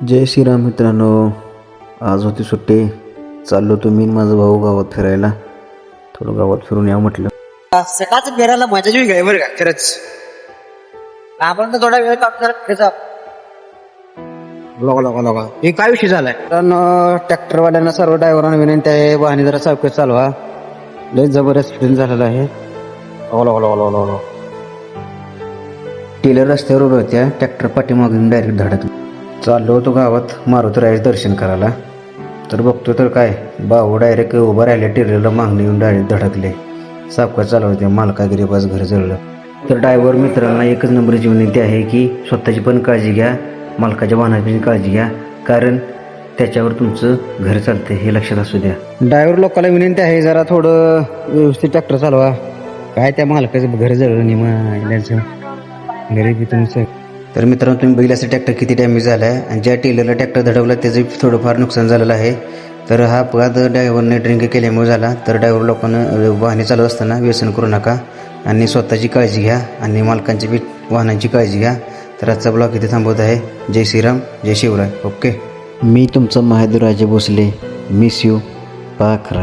जय श्रीराम मित्रांनो. आज होती सुट्टी. चाललो तुम्ही माझा भाऊ गावात फिरायला. थोडं गावात फिरून या म्हटलं. सकाळचं फिरायला मजाच वेगळी आहे बरं का खरंच. आपण तर थोडा वेळ काम करत लोका हे काय विषय झालाय कारण ट्रॅक्टरवाल्यांना सर्व ड्रायव्हरांना विनंती आहे वाहने जरा सावकाश चालवा. लय जबरदस्त ऍक्सिडेंट झालेला आहे. टेलर रस्त्यावर उभ्या होत्या. ट्रॅक्टर पाठीमागून डायरेक्ट धडकलं. चाललो होतो गावात मारुतीरायाचं दर्शन करायला. तर बघतो तर काय भाऊ डायरेक्ट उभा राहिले. टेलरला मागणी येऊन डायरेक्ट धडकले. सावकाश चालवते. मालकागिरी बस घर जळलं. तर ड्रायव्हर मित्रांना एकच नंबरची विनंती आहे की स्वतःची पण काळजी घ्या, मालकाच्या वाहनाची काळजी घ्या, कारण त्याच्यावर तुमचं घर चालतंय हे लक्षात असू द्या. ड्रायव्हर लोकांना विनंती आहे जरा थोडं व्यवस्थित ट्रॅक्टर चालवा. काय त्या मालकाचं घर जळलं निमा गरीबी तुमचं. तर मित्रांनो तुम्ही बघितलं असं ट्रॅक्टर किती डॅमेज झाला आहे आणि ज्या टेलरला ट्रॅक्टर धडकला त्याचं थोडंफार नुकसान झालेलं आहे. तर हा अपघात ड्रायव्हरने ड्रिंक केल्यामुळे झाला. तर ड्रायव्हर लोकांना वाहने चालवत असताना व्यसन करू नका आणि स्वतःची काळजी घ्या आणि मालकांची बी वाहनांची काळजी घ्या. तर आजचा ब्लॉग इथे थांबवत आहे. जय श्रीराम, जय शिवराय. ओके. मी तुमचा महादेवराजे भोसले. Miss you. पाखरा.